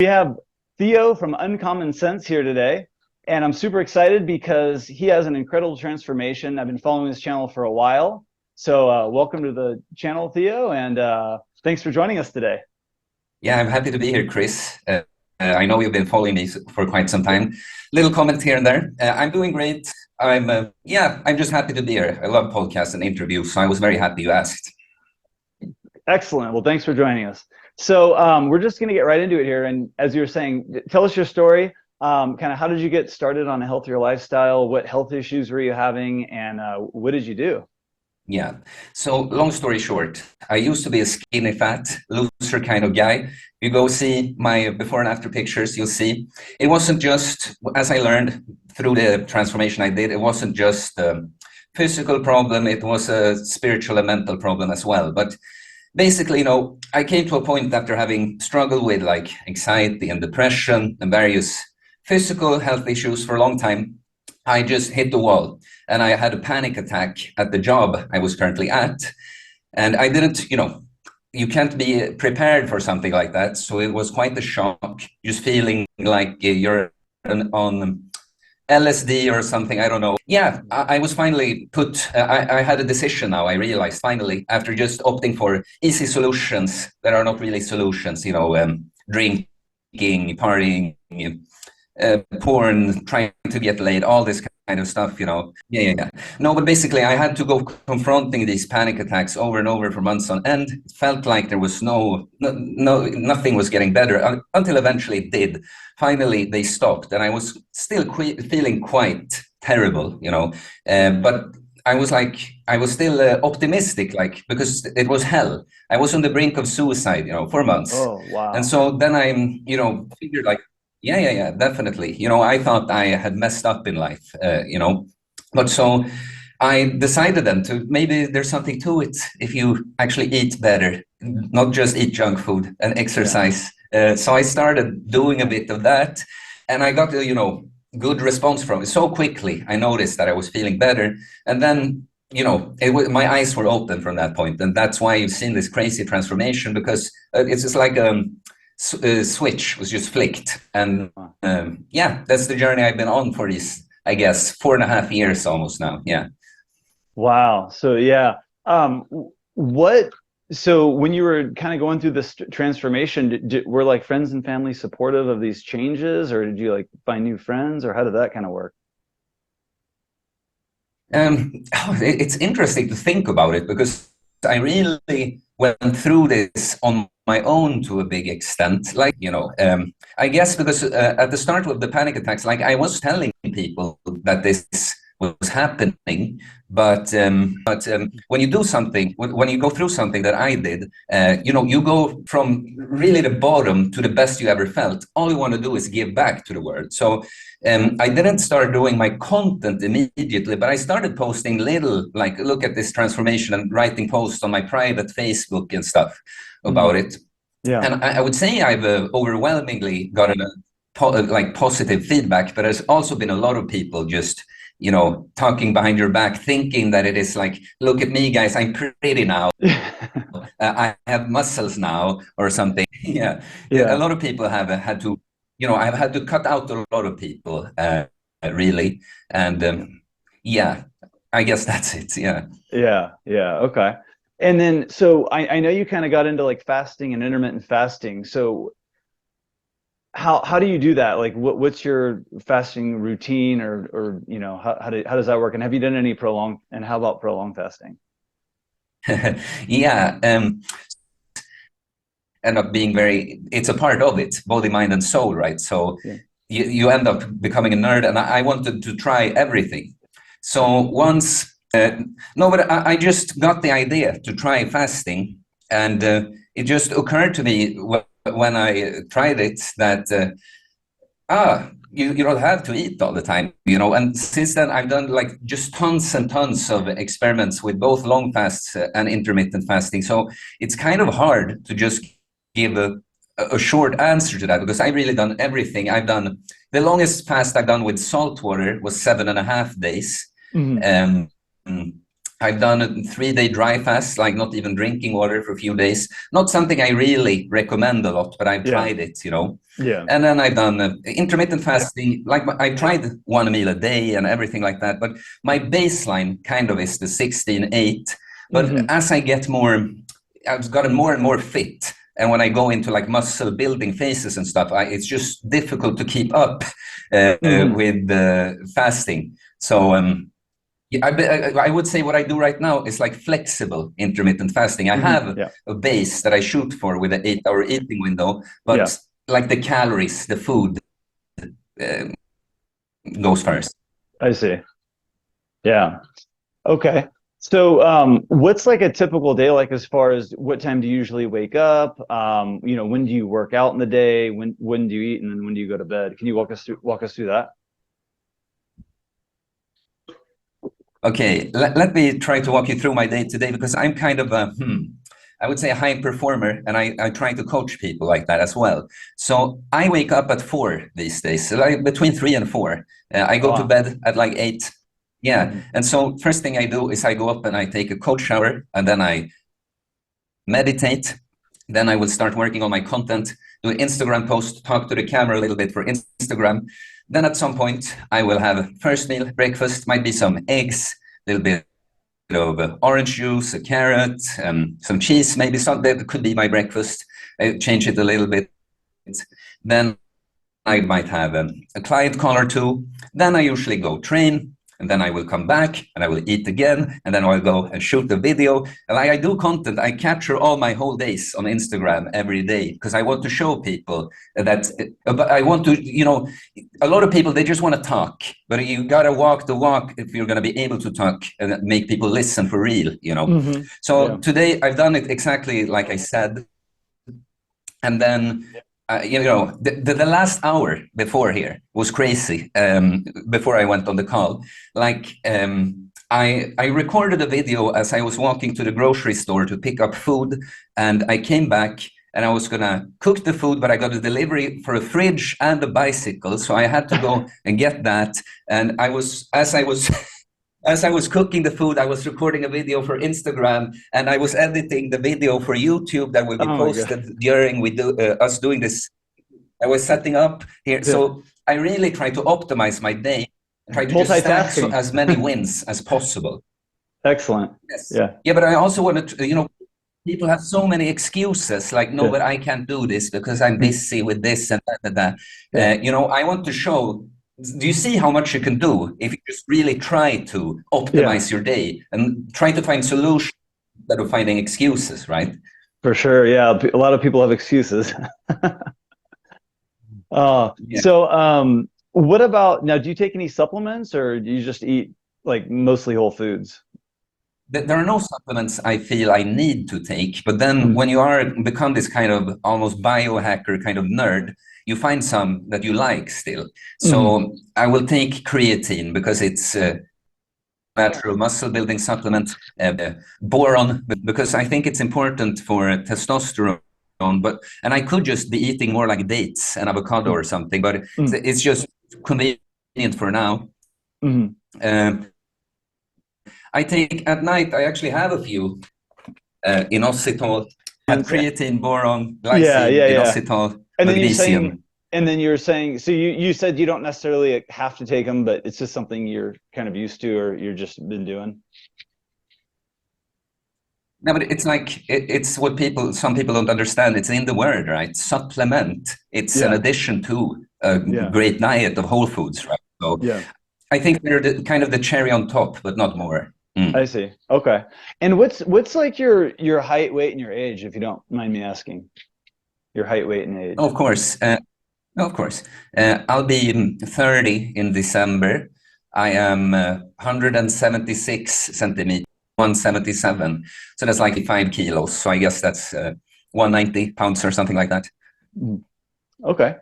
We have Theo from Uncommon Sense here today, and I'm super excited because he has an incredible transformation. I've been following his channel for a while. So welcome to the channel, Theo, and thanks for joining us today. Yeah, I'm happy to be here, Chris. I know you've been following me for quite some time. Little comment here and there. I'm doing great. I'm just happy to be here. I love podcasts and interviews, so I was very happy you asked. Excellent. Well, thanks for joining us. So we're just going to get right into it here. And as you were saying, tell us your story. Kind of how did you get started on a healthier lifestyle? What health issues were you having? And what did you do? Yeah. So long story short, I used to be a skinny fat, loser kind of guy. You go see my before and after pictures, you'll see. It wasn't just, as I learned through the transformation I did, it wasn't just a physical problem, it was a spiritual and mental problem as well. But basically, I came to a point after having struggled with like anxiety and depression and various physical health issues for a long time. I just hit the wall and I had a panic attack at the job I was currently at. And I didn't, you can't be prepared for something like that. So it was quite a shock, just feeling like you're on LSD or something, I don't know. Yeah, I was finally I had a decision now, I realized finally, after just opting for easy solutions that are not really solutions, drinking, partying, porn, trying to get laid, all this kind of stuff, Yeah. No, but basically I had to go confronting these panic attacks over and over for months on end. It felt like there was nothing was getting better until eventually it did. Finally, they stopped and I was still feeling quite terrible, but I was still optimistic, like, because it was hell. I was on the brink of suicide, for months. Oh, wow. And so then figured like, yeah, definitely. I thought I had messed up in life, but so I decided then to maybe there's something to it if you actually eat better, not just eat junk food and exercise. So I started doing a bit of that and I got a, good response from it so quickly. I noticed that I was feeling better. And then, my eyes were open from that point. And that's why you've seen this crazy transformation because it's just like switch was just flicked and yeah, that's the journey I've been on for these, I guess, 4.5 years almost now. Yeah. Wow. So yeah, what? So when you were kind of going through this transformation, were like friends and family supportive of these changes, or did you like find new friends, or how did that kind of work? It's interesting to think about it because I really went through this on my own to a big extent. Like, I guess because at the start of the panic attacks, like I was telling people that this was happening, but when you do something, when you go through something that I did, you go from really the bottom to the best you ever felt. All you want to do is give back to the world. So I didn't start doing my content immediately, but I started posting little, like, look at this transformation and writing posts on my private Facebook and stuff about it. Yeah. And I would say I've overwhelmingly gotten like positive feedback, but there's also been a lot of people just, talking behind your back, thinking that it is like, look at me, guys, I'm pretty now. I have muscles now or something. Yeah. Yeah. A lot of people have had to, I've had to cut out a lot of people, really. And yeah, I guess that's it. Yeah. Yeah. Okay. And then, so I know you kind of got into like fasting and intermittent fasting. So how do you do that? Like what's your fasting routine or how does that work? And have you done any prolonged, and how about prolonged fasting? Yeah. End up being it's a part of it, body, mind, and soul, right? So Yeah. you end up becoming a nerd, and I wanted to try everything. So once, no, but I just got the idea to try fasting, and it just occurred to me when I tried it that you don't have to eat all the time, and since then I've done like just tons and tons of experiments with both long fasts and intermittent fasting. So it's kind of hard to just give a short answer to that because I've really done everything. I've done the longest fast I've done with salt water was 7.5 days. Mhm. Um, I've done a 3-day dry fast, like not even drinking water for a few days. Not something I really recommend a lot, but I've Yeah. tried it, you know. Yeah. And then I've done intermittent fasting, like I've tried one meal a day and everything like that. But my baseline kind of is the 16-8. But as I get more, I've gotten more and more fit. And when I go into like muscle building phases and stuff, it's just difficult to keep up with fasting. So yeah, I would say what I do right now is like flexible intermittent fasting. I have a base that I shoot for with an 8-hour eating window, but like the calories, the food goes first. I see. Yeah. Okay. So, what's like a typical day like as far as what time do you usually wake up? You know, when do you work out in the day? When do you eat, and then when do you go to bed? Can you walk us through that? Okay, let me try to walk you through my day today because I'm kind of a, I would say a high performer, and I try to coach people like that as well. So I wake up at 4 these days, so like between 3 and 4. I go to bed at like 8. Yeah, and so first thing I do is I go up and I take a cold shower, and then I meditate. Then I will start working on my content, do an Instagram post, talk to the camera a little bit for Instagram. Then at some point, I will have first meal, breakfast, might be some eggs, a little bit of orange juice, a carrot, some cheese, maybe some, that could be my breakfast. I change it a little bit. Then I might have a client call or two. Then I usually go train, and then I will come back and I will eat again, and then I'll go and shoot the video. And I do content. I capture all my whole days on Instagram every day because I want to show people that, but I want to, you know, a lot of people, they just want to talk, but you got to walk the walk if you're going to be able to talk and make people listen for real, you know. So today I've done it exactly like I said. And then you know, the last hour before here was crazy. Before I went on the call, like I recorded a video as I was walking to the grocery store to pick up food, and I came back and I was gonna cook the food, but I got a delivery for a fridge and a bicycle, so I had to go and get that. And as I was cooking the food, I was recording a video for Instagram, and I was editing the video for YouTube that will be posted during us doing this. I was setting up here. So I really try to optimize my day, try to just stack as many wins as possible. Excellent. Yes. Yeah, but I also wanted to, you know, people have so many excuses, like, no, but I can't do this because I'm busy with this and that. You know, I want to show, do you see how much you can do if you just really try to optimize your day and try to find solutions instead of finding excuses, right? For sure. Yeah. A lot of people have excuses. So what about now, do you take any supplements, or do you just eat like mostly whole foods? There are no supplements I feel I need to take, but then when you become this kind of almost biohacker kind of nerd, you find some that you like still. So I will take creatine because it's a natural muscle building supplement, boron, because I think it's important for testosterone. And I could just be eating more like dates and avocado or something, but it's just convenient for now. I take at night, I actually have a few inositol, creatine, boron, glycine, inositol, magnesium. And then you're saying, so you said you don't necessarily have to take them, but it's just something you're kind of used to, or you're just been doing. No, but it's like, it's what some people don't understand. It's in the word, right? Supplement. It's an addition to a great diet of whole foods, right? So I think they're kind of the cherry on top, but not more. I see. Okay. And what's like your height, weight, and your age, if you don't mind me asking? Your height, weight, and age. Of course. Of course. I'll be 30 in December. I am 176 centimeters, 177. So that's like 5 kilos. So I guess that's 190 pounds or something like that. Okay.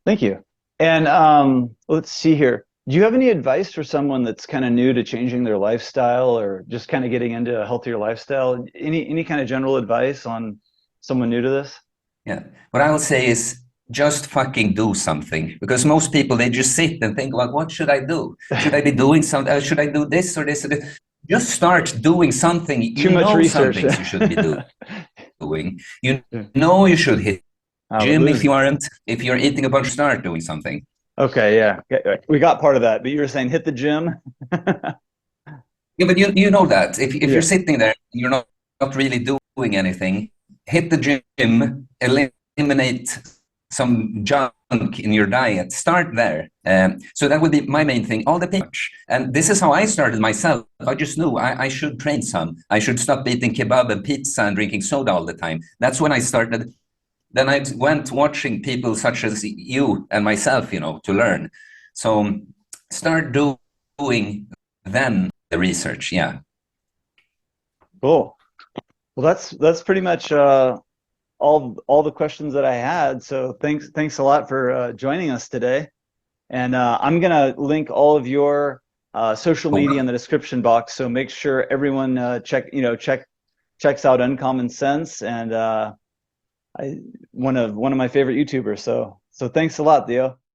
Thank you. And let's see here. Do you have any advice for someone that's kind of new to changing their lifestyle, or just kind of getting into a healthier lifestyle? Any kind of general advice on someone new to this? Yeah. What I will say is just fucking do something, because most people, they just sit and think, well, what should I do? Should I be doing something? Should I do this or this or this? just start doing something. Too You much know some research. things you should be doing. You Yeah. know you should hit gym if Absolutely. you aren't. If you're eating a bunch, start doing something. Okay, yeah. We got part of that, but you were saying hit the gym. Yeah, but you know that if you're Yeah. sitting there, you're not really doing anything. Hit the gym, eliminate some junk in your diet. Start there. So that would be my main thing. All the people, and this is how I started myself. I just knew I should train some. I should stop eating kebab and pizza and drinking soda all the time. That's when I started. Then I went watching people such as you and myself, to learn. So start doing then the research. Yeah. Cool. Well, that's pretty much all the questions that I had. So thanks a lot for joining us today. And I'm gonna link all of your social media in the description box. So make sure everyone checks out Uncommon Sense, and one of my favorite YouTubers. So thanks a lot, Theo.